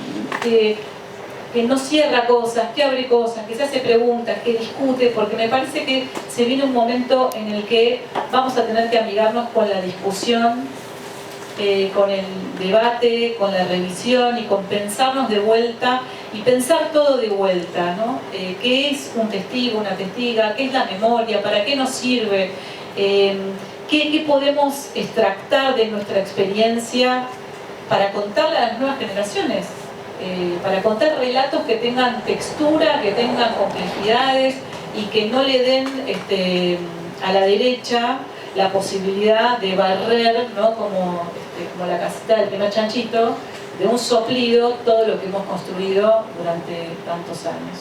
[SPEAKER 3] que no cierra cosas, que abre cosas, que se hace preguntas, que discute, porque me parece que se viene un momento en el que vamos a tener que amigarnos con la discusión, con el debate, con la revisión y con pensarnos de vuelta y pensar todo de vuelta, ¿no? ¿Qué es un testigo, una testiga? ¿Qué es la memoria? ¿Para qué nos sirve? ¿Qué podemos extractar de nuestra experiencia para contarle a las nuevas generaciones? Para contar relatos que tengan textura, que tengan complejidades y que no le den a la derecha la posibilidad de barrer, ¿no? como la casita del primer chanchito, de un soplido todo lo que hemos construido durante tantos años.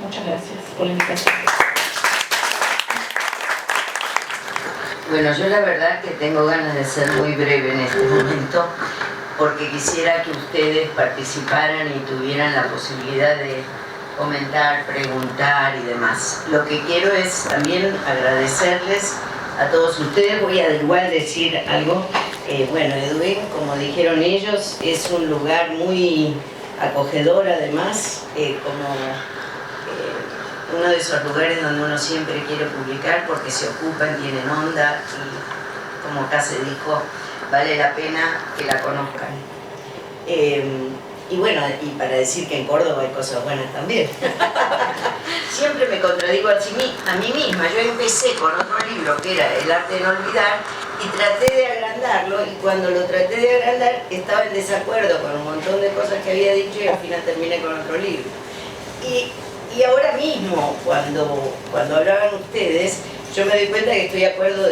[SPEAKER 3] Muchas gracias por la invitación.
[SPEAKER 4] Bueno, yo la verdad que tengo ganas de ser muy breve en este momento, porque quisiera que ustedes participaran y tuvieran la posibilidad de comentar, preguntar y demás. Lo que quiero es también agradecerles a todos ustedes. Voy a igual decir algo. Bueno, Edwin, como dijeron ellos, es un lugar muy acogedor, además, como uno de esos lugares donde uno siempre quiere publicar porque se ocupan, tienen onda y, como acá se dijo, vale la pena que la conozcan. Y bueno, y para decir que en Córdoba hay cosas buenas también. Siempre me contradigo a mí misma. Yo empecé con otro libro que era El arte de no olvidar y traté de agrandarlo, y cuando lo traté de agrandar estaba en desacuerdo con un montón de cosas que había dicho y al final terminé con otro libro. Y ahora mismo, cuando hablaban ustedes, yo me doy cuenta que estoy de acuerdo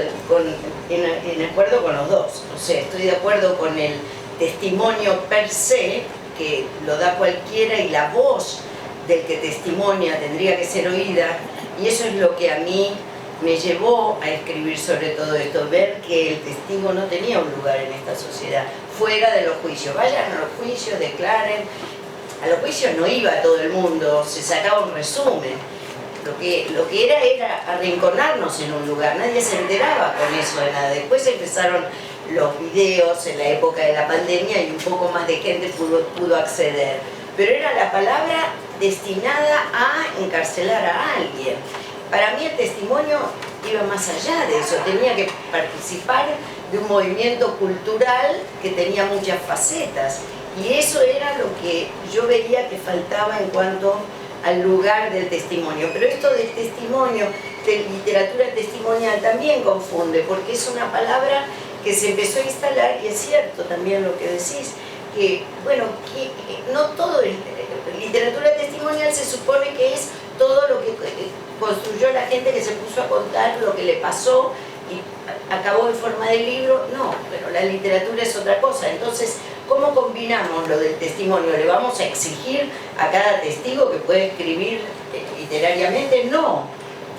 [SPEAKER 4] en acuerdo con los dos. O sea, estoy de acuerdo con el testimonio per se, que lo da cualquiera, y la voz del que testimonia tendría que ser oída, y eso es lo que a mí me llevó a escribir sobre todo esto, ver que el testigo no tenía un lugar en esta sociedad, fuera de los juicios. Vayan a los juicios, declaren. A los juicios no iba todo el mundo, se sacaba un resumen. Lo que era arrinconarnos en un lugar, nadie se enteraba con eso de nada. Después empezaron los videos en la época de la pandemia y un poco más de gente pudo acceder. Pero era la palabra destinada a encarcelar a alguien. Para mí el testimonio iba más allá de eso, tenía que participar de un movimiento cultural que tenía muchas facetas. Y eso era lo que yo veía que faltaba en cuanto al lugar del testimonio. Pero esto del testimonio, de literatura testimonial, también confunde, porque es una palabra que se empezó a instalar, y es cierto también lo que decís, que, bueno, que no todo es literatura testimonial, se supone que es todo lo que construyó la gente que se puso a contar lo que le pasó y acabó en forma de libro. No, pero la literatura es otra cosa. Entonces, ¿cómo combinamos lo del testimonio? ¿Le vamos a exigir a cada testigo que puede escribir literariamente? No,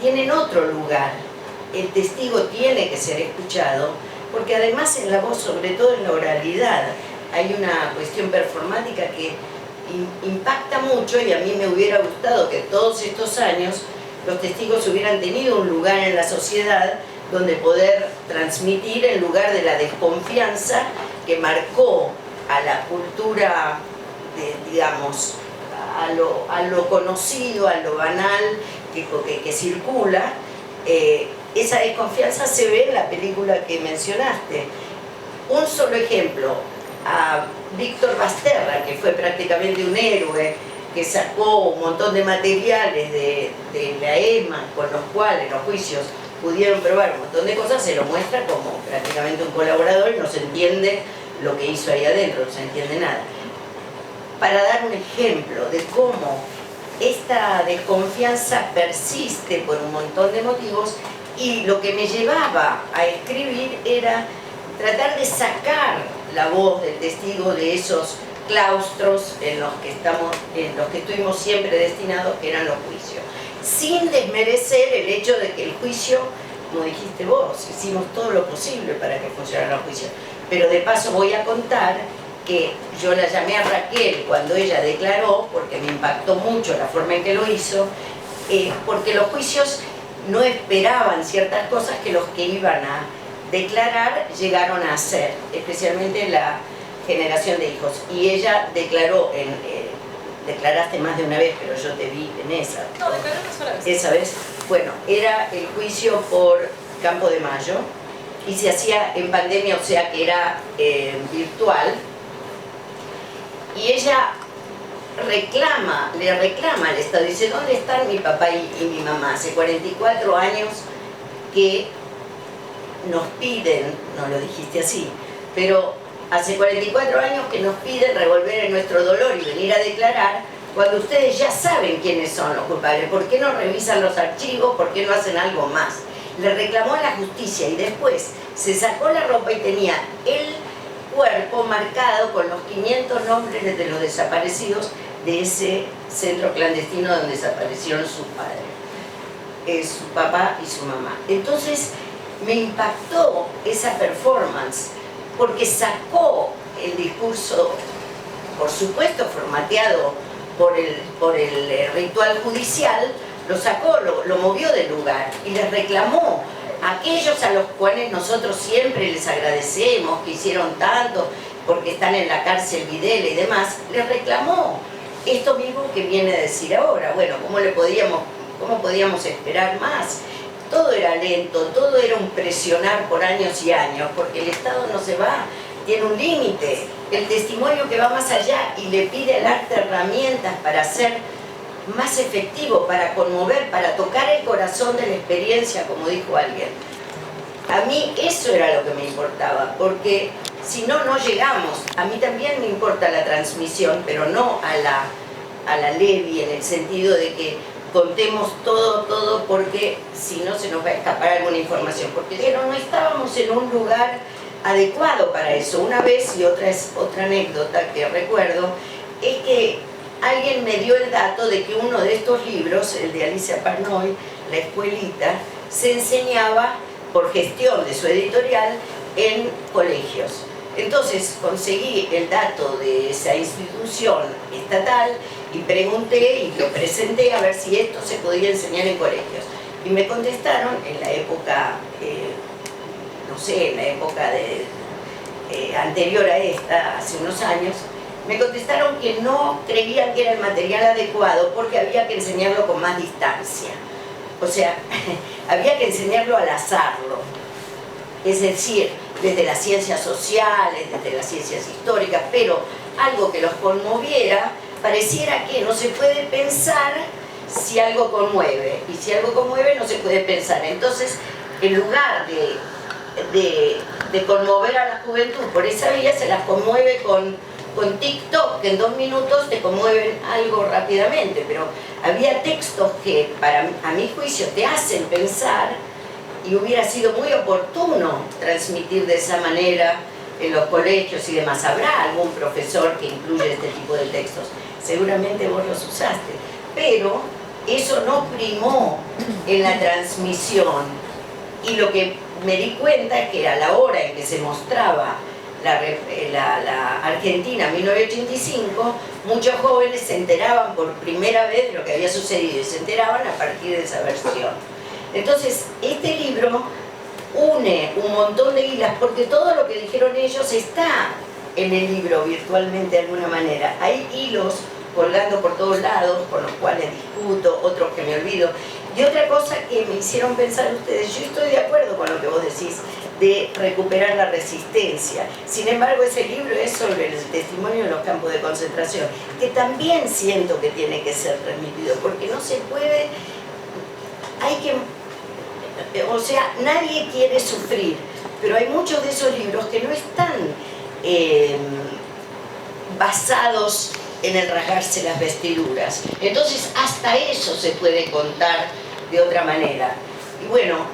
[SPEAKER 4] tienen otro lugar. El testigo tiene que ser escuchado, porque además en la voz, sobre todo en la oralidad, hay una cuestión performática que impacta mucho, y a mí me hubiera gustado que todos estos años los testigos hubieran tenido un lugar en la sociedad donde poder transmitir, en lugar de la desconfianza que marcó a la cultura, digamos, a lo conocido, a lo banal que circula. Esa desconfianza se ve en la película que mencionaste. Un solo ejemplo, a Víctor Basterra, que fue prácticamente un héroe, que sacó un montón de materiales de la EMA, con los cuales los juicios pudieron probar un montón de cosas, se lo muestra como prácticamente un colaborador y no se entiende lo que hizo ahí adentro, no se entiende nada. Para dar un ejemplo de cómo esta desconfianza persiste por un montón de motivos, y lo que me llevaba a escribir era tratar de sacar la voz del testigo de esos claustros en los que estuvimos siempre destinados, que eran los juicios, sin desmerecer el hecho de que el juicio, como dijiste vos, hicimos todo lo posible para que funcionaran los juicios. Pero de paso voy a contar que yo la llamé a Raquel cuando ella declaró, porque me impactó mucho la forma en que lo hizo, porque los juicios no esperaban ciertas cosas que los que iban a declarar llegaron a hacer, especialmente la generación de hijos. Y ella declaró, declaraste más de una vez, pero yo te vi en esa.
[SPEAKER 3] No, declaré una sola vez.
[SPEAKER 4] Esa vez, bueno, era el juicio por Campo de Mayo, y se hacía en pandemia, o sea que era virtual, y ella le reclama al Estado, dice: ¿dónde están mi papá y mi mamá? Hace 44 años que nos piden, no lo dijiste así, pero hace 44 años que nos piden revolver en nuestro dolor y venir a declarar, cuando ustedes ya saben quiénes son los culpables. ¿Por qué no revisan los archivos? ¿Por qué no hacen algo más? Le reclamó a la justicia, y después se sacó la ropa y tenía el cuerpo marcado con los 500 nombres de los desaparecidos de ese centro clandestino donde desaparecieron sus padres, su papá y su mamá. Entonces me impactó esa performance, porque sacó el discurso, por supuesto formateado por el ritual judicial, lo sacó, lo movió del lugar y les reclamó a aquellos a los cuales nosotros siempre les agradecemos, que hicieron tanto, porque están en la cárcel Videla y demás, les reclamó esto mismo que viene a decir ahora. Bueno, ¿cómo podíamos esperar más? Todo era lento, todo era un presionar por años y años, porque el Estado no se va, tiene un límite. El testimonio que va más allá y le pide al arte herramientas para ser más efectivo, para conmover, para tocar el corazón de la experiencia, como dijo alguien. A mí eso era lo que me importaba, porque si no, no llegamos. A mí también me importa la transmisión, pero no a la Levi, en el sentido de que contemos todo, porque si no se nos va a escapar alguna información. Porque no estábamos en un lugar adecuado para eso. Una vez, y otra anécdota que recuerdo, es que alguien me dio el dato de que uno de estos libros, el de Alicia Parnoy, La Escuelita, se enseñaba por gestión de su editorial en colegios. Entonces conseguí el dato de esa institución estatal y pregunté y lo presenté a ver si esto se podía enseñar en colegios. Y me contestaron en la época, no sé, en la época anterior a esta, hace unos años, me contestaron que no creían que era el material adecuado porque había que enseñarlo con más distancia. O sea, había que enseñarlo al azarlo. Es decir, desde las ciencias sociales, desde las ciencias históricas, pero algo que los conmoviera, pareciera que no se puede pensar si algo conmueve. Y si algo conmueve no se puede pensar. Entonces, en lugar de conmover a la juventud por esa vía, se las conmueve con TikTok, que en 2 minutos te conmueven algo rápidamente, pero había textos que a mi juicio te hacen pensar y hubiera sido muy oportuno transmitir de esa manera en los colegios y demás. Habrá algún profesor que incluya este tipo de textos, seguramente vos los usaste, pero eso no primó en la transmisión. Y lo que me di cuenta es que a la hora en que se mostraba la Argentina 1985, muchos jóvenes se enteraban por primera vez de lo que había sucedido y se enteraban a partir de esa versión. Entonces, este libro une un montón de hilas, porque todo lo que dijeron ellos está en el libro virtualmente de alguna manera. Hay hilos colgando por todos lados, con los cuales discuto, otros que me olvido. Y otra cosa que me hicieron pensar ustedes, yo estoy de acuerdo con lo que vos decís, de recuperar la resistencia. Sin embargo, ese libro es sobre el testimonio en los campos de concentración, que también siento que tiene que ser transmitido, porque no se puede, o sea, nadie quiere sufrir, pero hay muchos de esos libros que no están basados en el rasgarse las vestiduras. Entonces, hasta eso se puede contar de otra manera. Y bueno,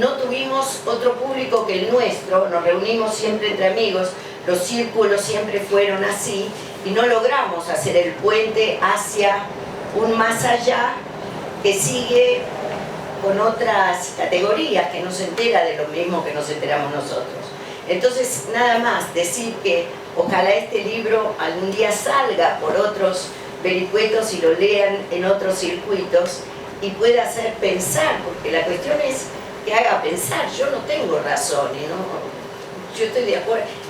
[SPEAKER 4] no tuvimos otro público que el nuestro, nos reunimos siempre entre amigos, los círculos siempre fueron así, y no logramos hacer el puente hacia un más allá que sigue con otras categorías, que no se entera de lo mismo que nos enteramos nosotros. Entonces, nada más decir que ojalá este libro algún día salga por otros vericuetos y lo lean en otros circuitos y pueda hacer pensar, porque la cuestión es que haga pensar. Yo no tengo razón, yo estoy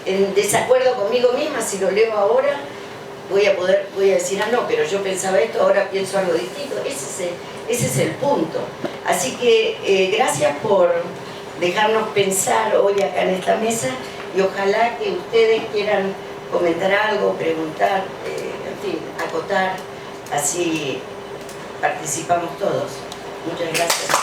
[SPEAKER 4] en desacuerdo conmigo misma. Si lo leo ahora voy a decir, ah no, pero yo pensaba esto, ahora pienso algo distinto. Ese es el punto. Así que gracias por dejarnos pensar hoy acá en esta mesa, y ojalá que ustedes quieran comentar algo, preguntar, en fin, acotar, así participamos todos. Muchas gracias.